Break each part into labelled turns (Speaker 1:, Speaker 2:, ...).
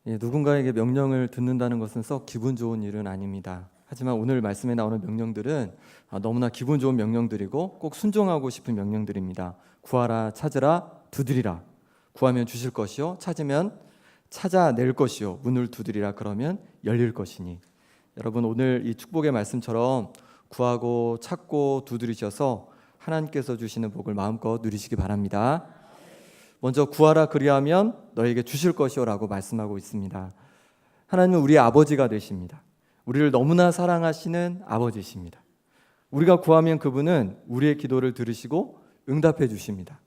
Speaker 1: 누군가에게 명령을 듣는다는 것은 썩 기분 좋은 일은 아닙니다. 하지만 오늘 말씀에 나오는 명령들은 너무나 기분 좋은 명령들이고 꼭 순종하고 싶은 명령들입니다. 구하라, 찾으라, 두드리라. 구하면 주실 것이요, 찾으면 찾아낼 것이요, 문을 두드리라 그러면 열릴 것이니. 여러분, 오늘 이 축복의 말씀처럼 구하고 찾고 두드리셔서 하나님께서 주시는 복을 마음껏 누리시기 바랍니다. 먼저 구하라 그리하면 너에게 주실 것이요 라고 말씀하고 있습니다. 하나님은 우리의 아버지가 되십니다. 우리를 너무나 사랑하시는 아버지십니다. 우리가 구하면 그분은 우리의 기도를 들으시고 응답해 주십니다.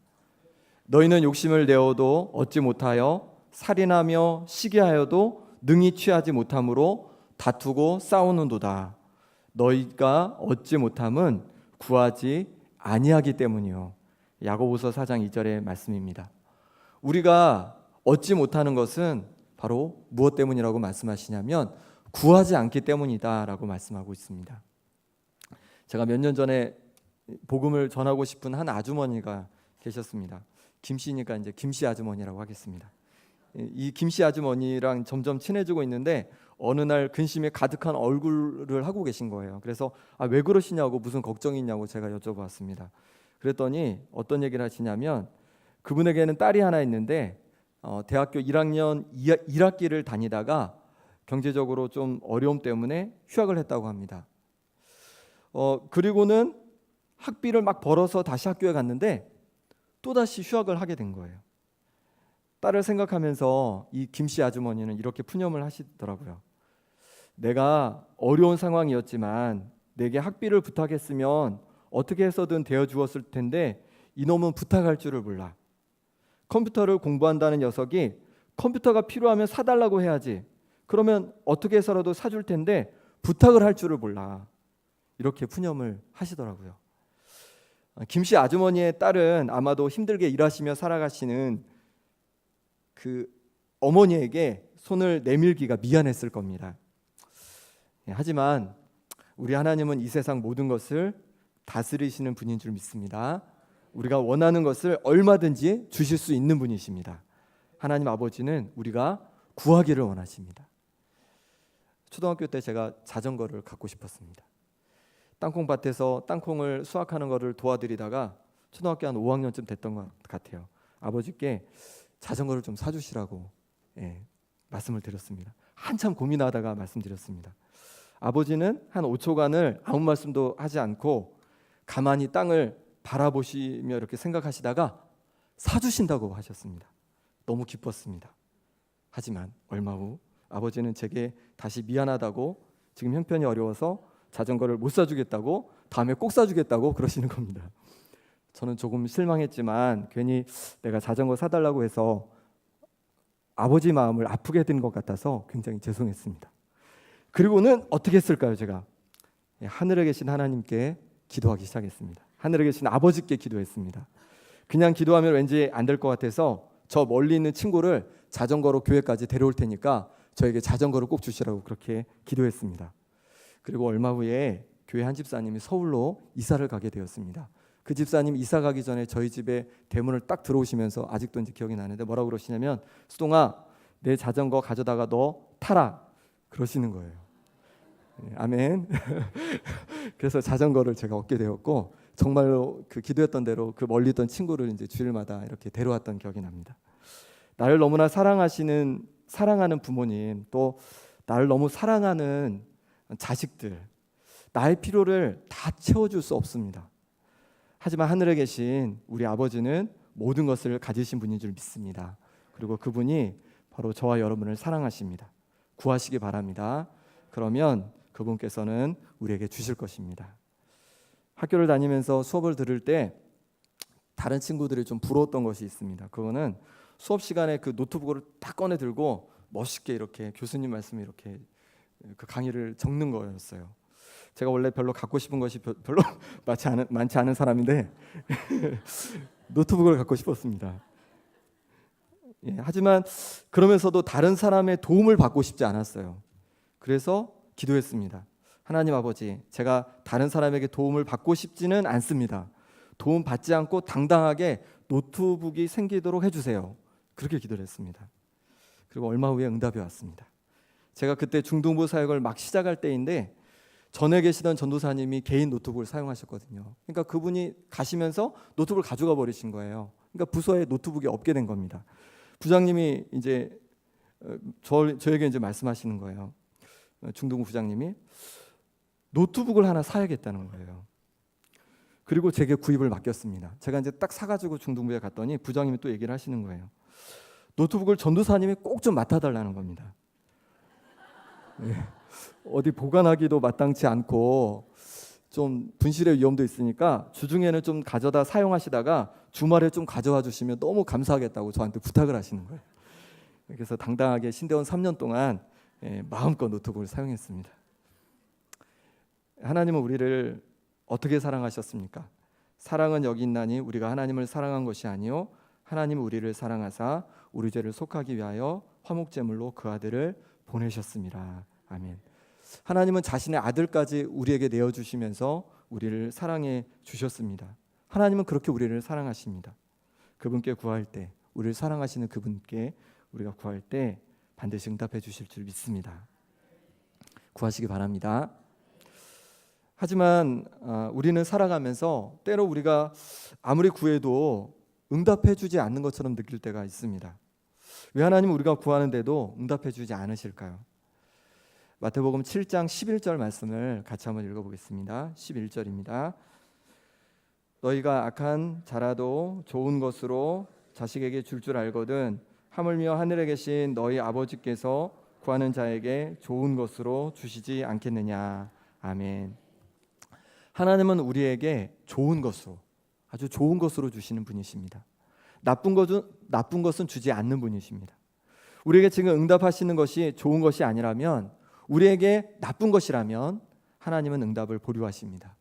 Speaker 1: 너희는 욕심을 내어도 얻지 못하여 살인하며 시기하여도 능히 취하지 못함으로 다투고 싸우는도다. 너희가 얻지 못함은 구하지 아니하기 때문이요. 야고보서 4장 2절의 말씀입니다. 우리가 얻지 못하는 것은 바로 무엇 때문이라고 말씀하시냐면 구하지 않기 때문이다 라고 말씀하고 있습니다. 제가 몇 년 전에 복음을 전하고 싶은 한 아주머니가 계셨습니다. 김씨니까 이제 김씨 아주머니라고 하겠습니다. 이 김씨 아주머니랑 점점 친해지고 있는데 어느 날 근심에 가득한 얼굴을 하고 계신 거예요. 그래서 왜 그러시냐고, 무슨 걱정이 있냐고 제가 여쭤봤습니다. 그랬더니 어떤 얘기를 하시냐면 그분에게는 딸이 하나 있는데 대학교 1학년 1학기를 다니다가 경제적으로 좀 어려움 때문에 휴학을 했다고 합니다. 그리고는 학비를 막 벌어서 다시 학교에 갔는데 또다시 휴학을 하게 된 거예요. 딸을 생각하면서 이 김씨 아주머니는 이렇게 푸념을 하시더라고요. 내가 어려운 상황이었지만 내게 학비를 부탁했으면 어떻게 해서든 되어주었을 텐데 이놈은 부탁할 줄을 몰라. 컴퓨터를 공부한다는 녀석이 컴퓨터가 필요하면 사달라고 해야지. 그러면 어떻게 해서라도 사줄 텐데 부탁을 할 줄을 몰라. 이렇게 푸념을 하시더라고요. 김씨 아주머니의 딸은 아마도 힘들게 일하시며 살아가시는 그 어머니에게 손을 내밀기가 미안했을 겁니다. 하지만 우리 하나님은 이 세상 모든 것을 다스리시는 분인 줄 믿습니다. 우리가 원하는 것을 얼마든지 주실 수 있는 분이십니다. 하나님 아버지는 우리가 구하기를 원하십니다. 초등학교 때 제가 자전거를 갖고 싶었습니다. 땅콩밭에서 땅콩을 수확하는 것을 도와드리다가 초등학교 한 5학년쯤 됐던 것 같아요. 아버지께 자전거를 좀 사주시라고 말씀을 드렸습니다. 한참 고민하다가 말씀드렸습니다. 아버지는 한 5초간을 아무 말씀도 하지 않고 가만히 땅을 바라보시며 이렇게 생각하시다가 사주신다고 하셨습니다. 너무 기뻤습니다. 하지만 얼마 후 아버지는 제게 다시 미안하다고, 지금 형편이 어려워서 자전거를 못 사주겠다고, 다음에 꼭 사주겠다고 그러시는 겁니다. 저는 조금 실망했지만 괜히 내가 자전거 사달라고 해서 아버지 마음을 아프게 된 것 같아서 굉장히 죄송했습니다. 그리고는 어떻게 했을까요? 제가 하늘에 계신 하나님께 기도하기 시작했습니다. 하늘에 계신 아버지께 기도했습니다. 그냥 기도하면 왠지 안 될 것 같아서 저 멀리 있는 친구를 자전거로 교회까지 데려올 테니까 저에게 자전거를 꼭 주시라고 그렇게 기도했습니다. 그리고 얼마 후에 교회 한 집사님이 서울로 이사를 가게 되었습니다. 그 집사님 이사 가기 전에 저희 집에 대문을 딱 들어오시면서 아직도 이제 기억이 나는데 뭐라고 그러시냐면, 수동아, 내 자전거 가져다가 너 타라 그러시는 거예요. 아멘. 그래서 자전거를 제가 얻게 되었고, 정말로 그 기도했던 대로 그 멀리 있던 친구를 이제 주일마다 이렇게 데려왔던 기억이 납니다. 나를 너무나 사랑하는 부모님, 또 나를 너무 사랑하는 자식들, 나의 필요를 다 채워줄 수 없습니다. 하지만 하늘에 계신 우리 아버지는 모든 것을 가지신 분인 줄 믿습니다. 그리고 그분이 바로 저와 여러분을 사랑하십니다. 구하시기 바랍니다. 그러면 그분께서는 우리에게 주실 것입니다. 학교를 다니면서 수업을 들을 때 다른 친구들이 좀 부러웠던 것이 있습니다. 그거는 수업 시간에 그 노트북을 딱 꺼내 들고 멋있게 이렇게 교수님 말씀을 이렇게 그 강의를 적는 거였어요. 제가 원래 별로 갖고 싶은 것이 별로 많지 않은 사람인데 노트북을 갖고 싶었습니다. 하지만 그러면서도 다른 사람의 도움을 받고 싶지 않았어요. 그래서 기도했습니다. 하나님 아버지, 제가 다른 사람에게 도움을 받고 싶지는 않습니다. 도움 받지 않고 당당하게 노트북이 생기도록 해주세요. 그렇게 기도를 했습니다. 그리고 얼마 후에 응답이 왔습니다. 제가 그때 중등부 사역을 막 시작할 때인데 전에 계시던 전도사님이 개인 노트북을 사용하셨거든요. 그러니까 그분이 가시면서 노트북을 가져가 버리신 거예요. 그러니까 부서에 노트북이 없게 된 겁니다. 부장님이 이제 저에게 이제 말씀하시는 거예요. 중등부 부장님이 노트북을 하나 사야겠다는 거예요. 그리고 제게 구입을 맡겼습니다. 제가 이제 딱 사가지고 중등부에 갔더니 부장님이 또 얘기를 하시는 거예요. 노트북을 전도사님이 꼭 좀 맡아달라는 겁니다. 네. 어디 보관하기도 마땅치 않고 좀 분실의 위험도 있으니까 주중에는 좀 가져다 사용하시다가 주말에 좀 가져와 주시면 너무 감사하겠다고 저한테 부탁을 하시는 거예요. 그래서 당당하게 신대원 3년 동안 마음껏 노트북을 사용했습니다. 하나님은 우리를 어떻게 사랑하셨습니까? 사랑은 여기 있나니 우리가 하나님을 사랑한 것이 아니요 하나님은 우리를 사랑하사 우리 죄를 속하기 위하여 화목제물로 그 아들을 보내셨습니다. 아멘. 하나님은 자신의 아들까지 우리에게 내어주시면서 우리를 사랑해 주셨습니다. 하나님은 그렇게 우리를 사랑하십니다. 그분께 구할 때, 우리를 사랑하시는 그분께 우리가 구할 때 반드시 응답해 주실 줄 믿습니다. 구하시기 바랍니다. 하지만 우리는 살아가면서 때로 우리가 아무리 구해도 응답해 주지 않는 것처럼 느낄 때가 있습니다. 왜 하나님은 우리가 구하는데도 응답해 주지 않으실까요? 마태복음 7장 11절 말씀을 같이 한번 읽어보겠습니다. 11절입니다. 너희가 악한 자라도 좋은 것으로 자식에게 줄 알거든 하물며 하늘에 계신 너희 아버지께서 구하는 자에게 좋은 것으로 주시지 않겠느냐. 아멘. 하나님은 우리에게 좋은 것으로, 아주 좋은 것으로 주시는 분이십니다. 나쁜 것은 주지 않는 분이십니다. 우리에게 지금 응답하시는 것이 좋은 것이 아니라면, 우리에게 나쁜 것이라면 하나님은 응답을 보류하십니다.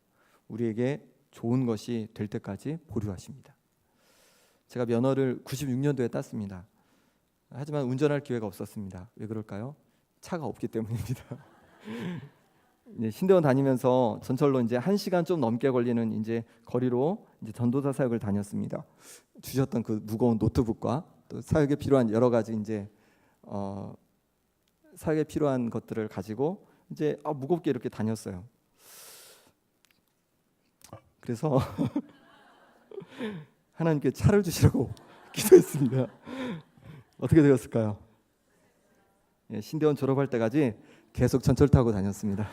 Speaker 1: 우리에게 좋은 것이 될 때까지 보류하십니다. 제가 면허를 96년도에 땄습니다. 하지만 운전할 기회가 없었습니다. 왜 그럴까요? 차가 없기 때문입니다. 신대원 다니면서 전철로 이제 1시간 좀 넘게 걸리는 이제 거리로 이제 전도사 사역을 다녔습니다. 주셨던 그 무거운 노트북과 또 사역에 필요한 여러 가지 이제 사역에 필요한 것들을 가지고 이제 무겁게 이렇게 다녔어요. 그래서 하나님께 차를 주시라고 기도했습니다. 어떻게 되었을까요? 신대원 졸업할 때까지 계속 전철 타고 다녔습니다.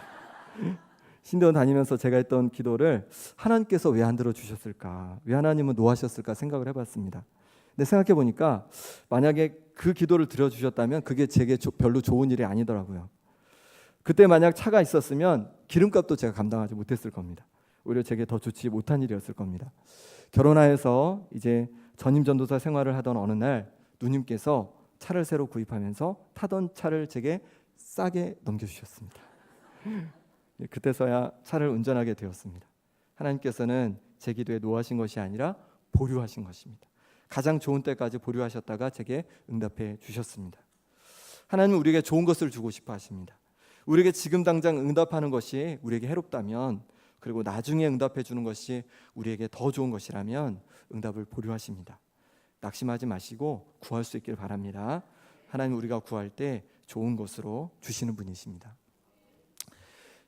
Speaker 1: 신대원 다니면서 제가 했던 기도를 하나님께서 왜 안 들어주셨을까? 왜 하나님은 노하셨을까 생각을 해봤습니다. 근데 생각해 보니까 만약에 그 기도를 들어주셨다면 그게 제게 별로 좋은 일이 아니더라고요. 그때 만약 차가 있었으면 기름값도 제가 감당하지 못했을 겁니다. 오히려 제게 더 좋지 못한 일이었을 겁니다. 결혼하여서 이제 전임 전도사 생활을 하던 어느 날 누님께서 차를 새로 구입하면서 타던 차를 제게 싸게 넘겨주셨습니다. 그때서야 차를 운전하게 되었습니다. 하나님께서는 제 기도에 노하신 것이 아니라 보류하신 것입니다. 가장 좋은 때까지 보류하셨다가 제게 응답해 주셨습니다. 하나님은 우리에게 좋은 것을 주고 싶어 하십니다. 우리에게 지금 당장 응답하는 것이 우리에게 해롭다면, 그리고 나중에 응답해 주는 것이 우리에게 더 좋은 것이라면 응답을 보류하십니다. 낙심하지 마시고 구할 수 있길 바랍니다. 하나님 우리가 구할 때 좋은 것으로 주시는 분이십니다.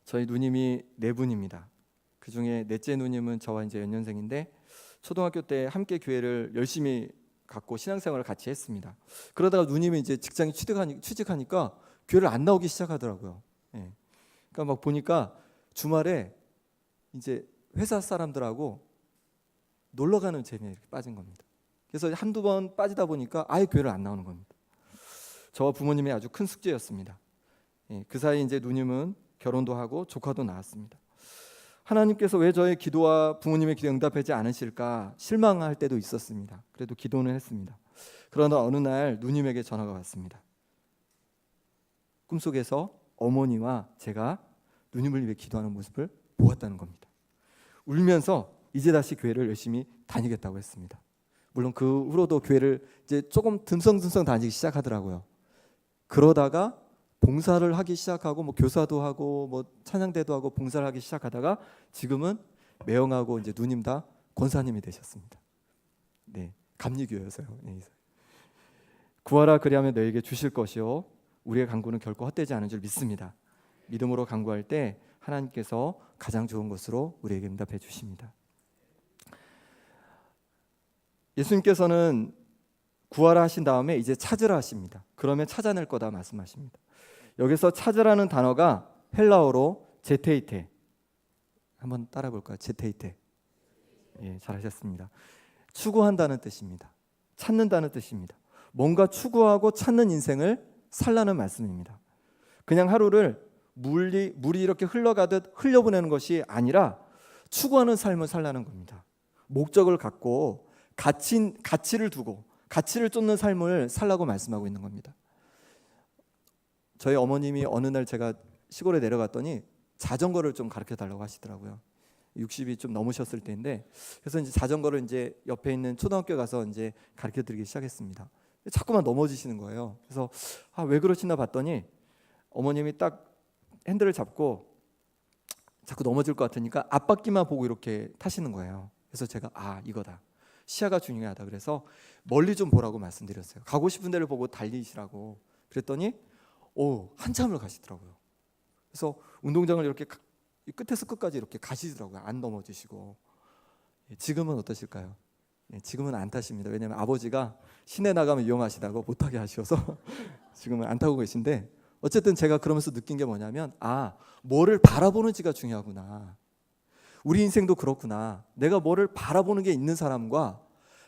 Speaker 1: 저희 누님이 4분입니다. 그 중에 넷째 누님은 저와 이제 연년생인데 초등학교 때 함께 교회를 열심히 갖고 신앙생활을 같이 했습니다. 그러다가 누님이 이제 직장에 취직하니까 교회를 안 나오기 시작하더라고요. 예. 그러니까 막 보니까 주말에 이제 회사 사람들하고 놀러 가는 재미에 이렇게 빠진 겁니다. 그래서 한두 번 빠지다 보니까 아예 교회를 안 나오는 겁니다. 저와 부모님의 아주 큰 숙제였습니다. 예. 그 사이 이제 누님은 결혼도 하고 조카도 낳았습니다. 하나님께서 왜 저의 기도와 부모님의 기도에 응답하지 않으실까 실망할 때도 있었습니다. 그래도 기도는 했습니다. 그러나 어느 날 누님에게 전화가 왔습니다. 꿈속에서 어머니와 제가 누님을 위해 기도하는 모습을 보았다는 겁니다. 울면서 이제 다시 교회를 열심히 다니겠다고 했습니다. 물론 그 후로도 교회를 이제 조금 듬성듬성 다니기 시작하더라고요. 그러다가 봉사를 하기 시작하고 교사도 하고 찬양대도 하고 봉사를 하기 시작하다가 지금은 매형하고 이제 누님 다 권사님이 되셨습니다. 네, 감리교여서요. 네. 구하라 그리하면 너에게 주실 것이요 우리의 간구는 결코 헛되지 않은 줄 믿습니다. 믿음으로 간구할 때 하나님께서 가장 좋은 것으로 우리에게 응답해 주십니다. 예수님께서는 구하라 하신 다음에 이제 찾으라 하십니다. 그러면 찾아낼 거다 말씀하십니다. 여기서 찾으라는 단어가 헬라어로 제테이테, 한번 따라 볼까요? 제테이테. 예, 잘하셨습니다. 추구한다는 뜻입니다. 찾는다는 뜻입니다. 뭔가 추구하고 찾는 인생을 살라는 말씀입니다. 그냥 하루를 물이 이렇게 흘러가듯 흘려보내는 것이 아니라 추구하는 삶을 살라는 겁니다. 목적을 갖고 가치를 두고 가치를 쫓는 삶을 살라고 말씀하고 있는 겁니다. 저희 어머님이 어느 날 제가 시골에 내려갔더니 자전거를 좀 가르쳐 달라고 하시더라고요. 60이 좀 넘으셨을 때인데, 그래서 이제 자전거를 이제 옆에 있는 초등학교 가서 이제 가르쳐 드리기 시작했습니다. 자꾸만 넘어지시는 거예요. 그래서 왜 그러시나 봤더니 어머님이 딱 핸들을 잡고 자꾸 넘어질 것 같으니까 앞바퀴만 보고 이렇게 타시는 거예요. 그래서 제가 이거다. 시야가 중요하다. 그래서 멀리 좀 보라고 말씀드렸어요. 가고 싶은 데를 보고 달리시라고. 그랬더니 한참을 가시더라고요. 그래서 운동장을 이렇게 끝에서 끝까지 이렇게 가시더라고요. 안 넘어지시고. 지금은 어떠실까요? 지금은 안 타십니다. 왜냐하면 아버지가 시내 나가면 위험하시다고 못하게 하셔서 지금은 안 타고 계신데, 어쨌든 제가 그러면서 느낀 게 뭐냐면 뭐를 바라보는지가 중요하구나. 우리 인생도 그렇구나. 내가 뭐를 바라보는 게 있는 사람과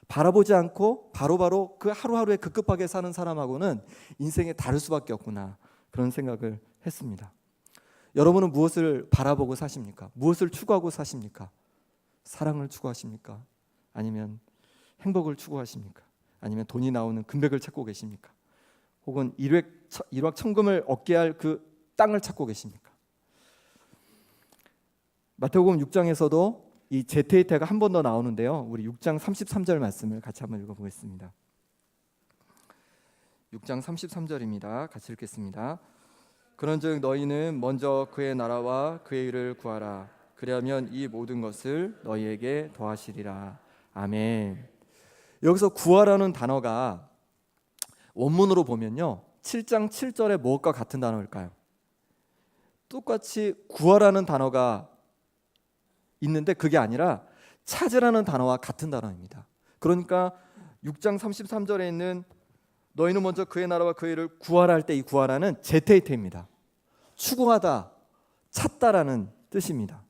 Speaker 1: 바라보지 않고 바로바로 그 하루하루에 급급하게 사는 사람하고는 인생이 다를 수밖에 없구나. 그런 생각을 했습니다. 여러분은 무엇을 바라보고 사십니까? 무엇을 추구하고 사십니까? 사랑을 추구하십니까? 아니면 행복을 추구하십니까? 아니면 돈이 나오는 금백을 찾고 계십니까? 혹은 일확천금을 얻게 할 그 땅을 찾고 계십니까? 마태복음 6장에서도 이 제테이테가 한 번 더 나오는데요. 우리 6장 33절 말씀을 같이 한번 읽어보겠습니다. 6장 33절입니다. 같이 읽겠습니다. 그런즉 너희는 먼저 그의 나라와 그의 의를 구하라. 그리하면 이 모든 것을 너희에게 더하시리라. 아멘. 여기서 구하라는 단어가 원문으로 보면요, 7장 7절에 무엇과 같은 단어일까요? 똑같이 구하라는 단어가 있는데 그게 아니라 찾으라는 단어와 같은 단어입니다. 그러니까 6장 33절에 있는 너희는 먼저 그의 나라와 그의 의를 구하라 할 때 이 구하라는 제테이테입니다. 추구하다, 찾다라는 뜻입니다.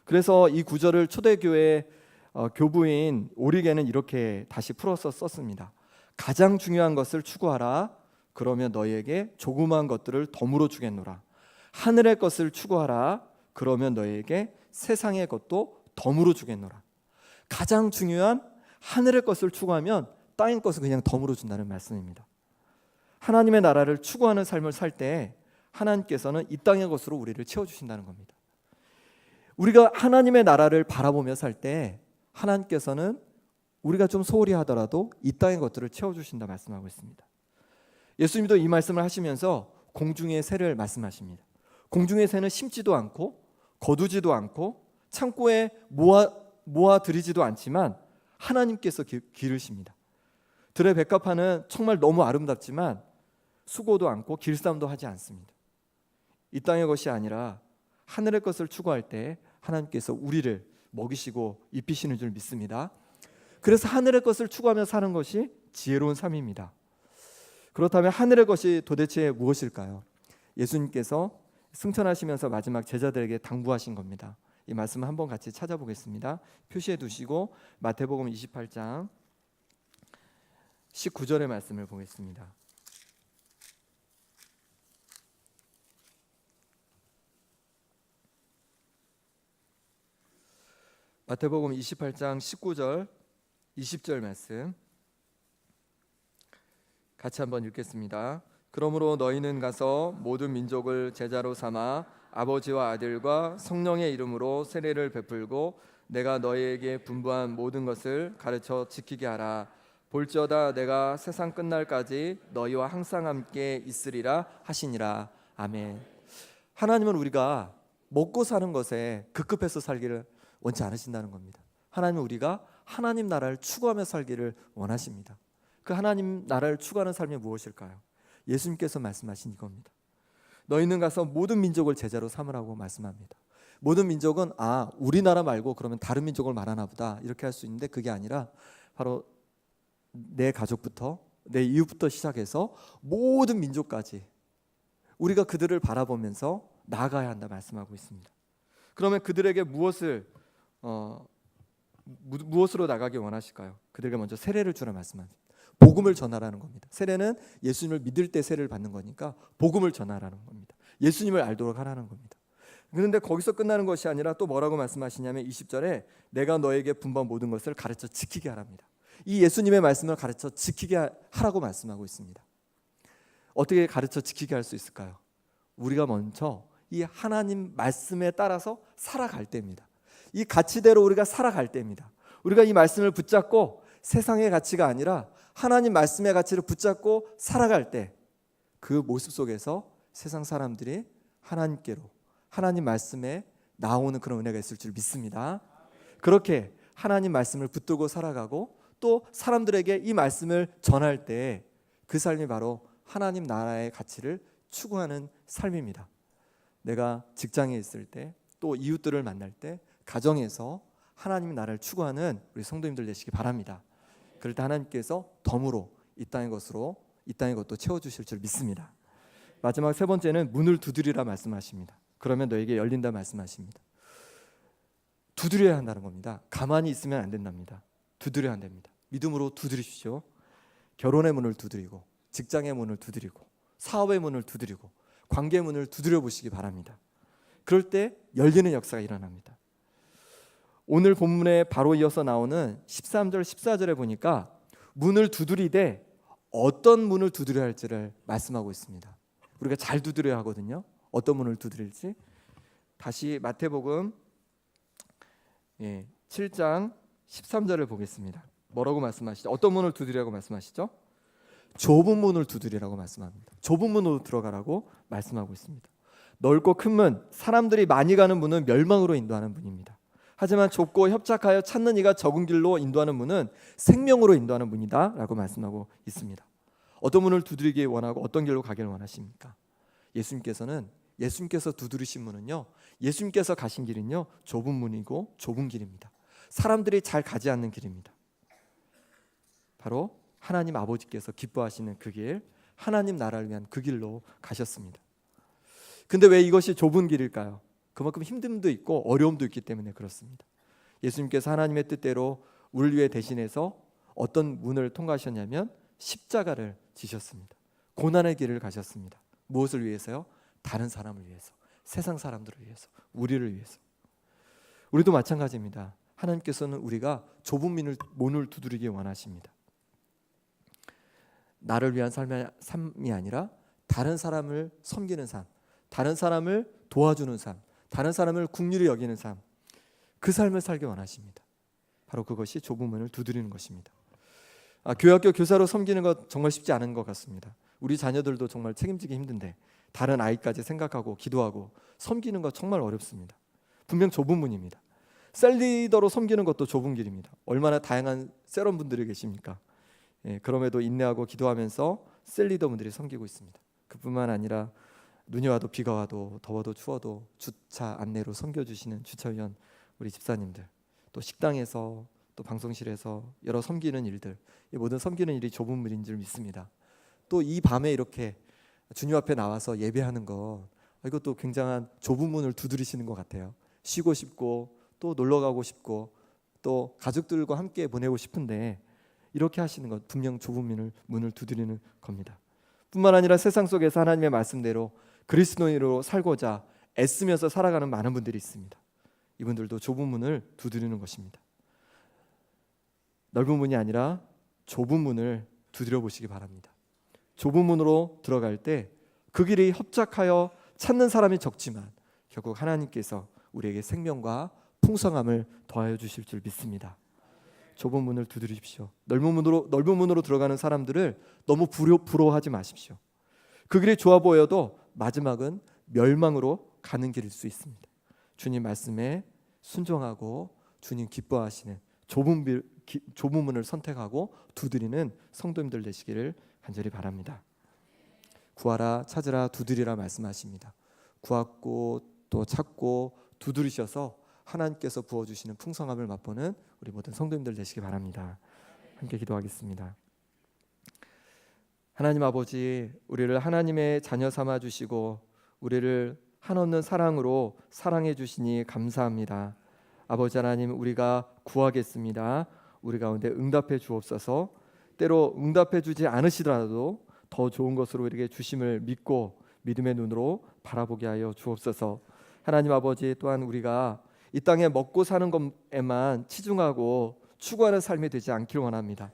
Speaker 1: 그래서 이 구절을 초대교회 교부인 오리게는 이렇게 다시 풀어서 썼습니다. 가장 중요한 것을 추구하라. 그러면 너희에게 조그마한 것들을 덤으로 주겠노라. 하늘의 것을 추구하라. 그러면 너희에게 세상의 것도 덤으로 주겠노라. 가장 중요한 하늘의 것을 추구하면 땅의 것을 그냥 덤으로 준다는 말씀입니다. 하나님의 나라를 추구하는 삶을 살 때 하나님께서는 이 땅의 것으로 우리를 채워주신다는 겁니다. 우리가 하나님의 나라를 바라보며 살 때 하나님께서는 우리가 좀 소홀히 하더라도 이 땅의 것들을 채워주신다 말씀하고 있습니다. 예수님도 이 말씀을 하시면서 공중의 새를 말씀하십니다. 공중의 새는 심지도 않고 거두지도 않고 창고에 모아들이지도 않지만 하나님께서 기르십니다. 들의 백합화는 정말 너무 아름답지만 수고도 않고 길쌈도 하지 않습니다. 이 땅의 것이 아니라 하늘의 것을 추구할 때 하나님께서 우리를 먹이시고 입히시는 줄 믿습니다. 그래서 하늘의 것을 추구하며 사는 것이 지혜로운 삶입니다. 그렇다면 하늘의 것이 도대체 무엇일까요? 예수님께서 승천하시면서 마지막 제자들에게 당부하신 겁니다. 이 말씀을 한번 같이 찾아보겠습니다. 표시해 두시고 마태복음 28장 19절의 말씀을 보겠습니다. 마태복음 28장 19절 20절 말씀 같이 한번 읽겠습니다. 그러므로 너희는 가서 모든 민족을 제자로 삼아 아버지와 아들과 성령의 이름으로 세례를 베풀고 내가 너희에게 분부한 모든 것을 가르쳐 지키게 하라. 볼지어다 내가 세상 끝날까지 너희와 항상 함께 있으리라 하시니라. 아멘. 하나님은 우리가 먹고 사는 것에 급급해서 살기를 원치 않으신다는 겁니다. 하나님은 우리가 하나님 나라를 추구하며 살기를 원하십니다. 그 하나님 나라를 추구하는 삶이 무엇일까요? 예수님께서 말씀하신 이겁니다. 너희는 가서 모든 민족을 제자로 삼으라고 말씀합니다. 모든 민족은 우리나라 말고 그러면 다른 민족을 말하나 보다 이렇게 할 수 있는데, 그게 아니라 바로 내 가족부터 내 이웃부터 시작해서 모든 민족까지 우리가 그들을 바라보면서 나아가야 한다 말씀하고 있습니다. 그러면 그들에게 무엇으로 나가기 원하실까요? 그들에게 먼저 세례를 주라 말씀합니다. 복음을 전하라는 겁니다. 세례는 예수님을 믿을 때 세례를 받는 거니까 복음을 전하라는 겁니다. 예수님을 알도록 하라는 겁니다. 그런데 거기서 끝나는 것이 아니라 또 뭐라고 말씀하시냐면 20절에 내가 너에게 분부한 모든 것을 가르쳐 지키게 하랍니다. 이 예수님의 말씀을 가르쳐 지키게 하라고 말씀하고 있습니다. 어떻게 가르쳐 지키게 할 수 있을까요? 우리가 먼저 이 하나님 말씀에 따라서 살아갈 때입니다. 이 가치대로 우리가 살아갈 때입니다. 우리가 이 말씀을 붙잡고 세상의 가치가 아니라 하나님 말씀의 가치를 붙잡고 살아갈 때 그 모습 속에서 세상 사람들이 하나님께로, 하나님 말씀에 나오는 그런 은혜가 있을 줄 믿습니다. 그렇게 하나님 말씀을 붙들고 살아가고 또 사람들에게 이 말씀을 전할 때 그 삶이 바로 하나님 나라의 가치를 추구하는 삶입니다. 내가 직장에 있을 때, 또 이웃들을 만날 때, 가정에서 하나님 나라를 추구하는 우리 성도님들 되시기 바랍니다. 그럴 때 하나님께서 덤으로 이 땅의 것도 채워주실 줄 믿습니다. 마지막 세 번째는 문을 두드리라 말씀하십니다. 그러면 너에게 열린다 말씀하십니다. 두드려야 한다는 겁니다. 가만히 있으면 안 된답니다. 두드려야 한답니다. 믿음으로 두드리십시오. 결혼의 문을 두드리고, 직장의 문을 두드리고, 사업의 문을 두드리고, 관계의 문을 두드려 보시기 바랍니다. 그럴 때 열리는 역사가 일어납니다. 오늘 본문에 바로 이어서 나오는 13절 14절에 보니까 문을 두드리되 어떤 문을 두드려야 할지를 말씀하고 있습니다. 우리가 잘 두드려야 하거든요. 어떤 문을 두드릴지. 다시 마태복음 7장 13절을 보겠습니다. 뭐라고 말씀하시죠? 어떤 문을 두드리라고 말씀하시죠? 좁은 문을 두드리라고 말씀합니다. 좁은 문으로 들어가라고 말씀하고 있습니다. 넓고 큰 문, 사람들이 많이 가는 문은 멸망으로 인도하는 문입니다. 하지만 좁고 협착하여 찾는 이가 적은 길로 인도하는 문은 생명으로 인도하는 문이다 라고 말씀하고 있습니다. 어떤 문을 두드리기 원하고 어떤 길로 가기를 원하십니까? 예수님께서 두드리신 문은요, 예수님께서 가신 길은요 좁은 문이고 좁은 길입니다. 사람들이 잘 가지 않는 길입니다. 바로 하나님 아버지께서 기뻐하시는 그 길, 하나님 나라를 위한 그 길로 가셨습니다. 근데 왜 이것이 좁은 길일까요? 그만큼 힘듦도 있고 어려움도 있기 때문에 그렇습니다. 예수님께서 하나님의 뜻대로 우리를 위해 대신해서 어떤 문을 통과하셨냐면 십자가를 지셨습니다. 고난의 길을 가셨습니다. 무엇을 위해서요? 다른 사람을 위해서, 세상 사람들을 위해서, 우리를 위해서. 우리도 마찬가지입니다. 하나님께서는 우리가 좁은 문을 두드리기 원하십니다. 나를 위한 삶이 아니라 다른 사람을 섬기는 삶, 다른 사람을 도와주는 삶, 다른 사람을 긍휼히 여기는 삶, 그 삶을 살기 원하십니다. 바로 그것이 좁은 문을 두드리는 것입니다. 교회학교 교사로 섬기는 것 정말 쉽지 않은 것 같습니다. 우리 자녀들도 정말 책임지기 힘든데 다른 아이까지 생각하고 기도하고 섬기는 것 정말 어렵습니다. 분명 좁은 문입니다. 셀리더로 섬기는 것도 좁은 길입니다. 얼마나 다양한 세럼분들이 계십니까? 그럼에도 인내하고 기도하면서 셀리더분들이 섬기고 있습니다. 그뿐만 아니라 눈이 와도 비가 와도 더워도 추워도 주차 안내로 섬겨주시는 주차위원 우리 집사님들, 또 식당에서 또 방송실에서 여러 섬기는 일들, 이 모든 섬기는 일이 좁은 문인 줄 믿습니다. 또 이 밤에 이렇게 주님 앞에 나와서 예배하는 것, 이것도 굉장한 좁은 문을 두드리시는 것 같아요. 쉬고 싶고 또 놀러 가고 싶고 또 가족들과 함께 보내고 싶은데 이렇게 하시는 것 분명 좁은 문을 두드리는 겁니다. 뿐만 아니라 세상 속에서 하나님의 말씀대로 그리스도인으로 살고자 애쓰면서 살아가는 많은 분들이 있습니다. 이분들도 좁은 문을 두드리는 것입니다. 넓은 문이 아니라 좁은 문을 두드려 보시기 바랍니다. 좁은 문으로 들어갈 때 그 길이 협착하여 찾는 사람이 적지만 결국 하나님께서 우리에게 생명과 풍성함을 더하여 주실 줄 믿습니다. 좁은 문을 두드리십시오. 넓은 문으로 들어가는 사람들을 너무 부러워하지 마십시오. 그 길이 좋아 보여도 마지막은 멸망으로 가는 길일 수 있습니다. 주님 말씀에 순종하고 주님 기뻐하시는 좁은 좁은 문을 선택하고 두드리는 성도님들 되시기를 간절히 바랍니다. 구하라, 찾으라, 두드리라 말씀하십니다. 구하고 또 찾고 두드리셔서 하나님께서 부어주시는 풍성함을 맛보는 우리 모든 성도님들 되시기 바랍니다. 함께 기도하겠습니다. 하나님 아버지, 우리를 하나님의 자녀 삼아 주시고 우리를 한없는 사랑으로 사랑해 주시니 감사합니다. 아버지 하나님, 우리가 구하겠습니다. 우리 가운데 응답해 주옵소서. 때로 응답해 주지 않으시더라도 더 좋은 것으로 우리에게 주심을 믿고 믿음의 눈으로 바라보게 하여 주옵소서. 하나님 아버지, 또한 우리가 이 땅에 먹고 사는 것에만 치중하고 추구하는 삶이 되지 않길 원합니다.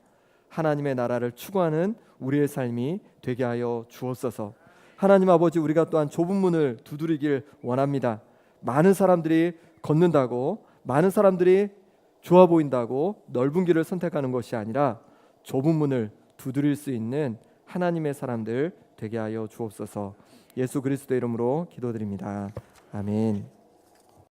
Speaker 1: 하나님의 나라를 추구하는 우리의 삶이 되게 하여 주옵소서. 하나님 아버지, 우리가 또한 좁은 문을 두드리길 원합니다. 많은 사람들이 걷는다고, 많은 사람들이 좋아 보인다고 넓은 길을 선택하는 것이 아니라 좁은 문을 두드릴 수 있는 하나님의 사람들 되게 하여 주옵소서. 예수 그리스도의 이름으로 기도드립니다. 아멘.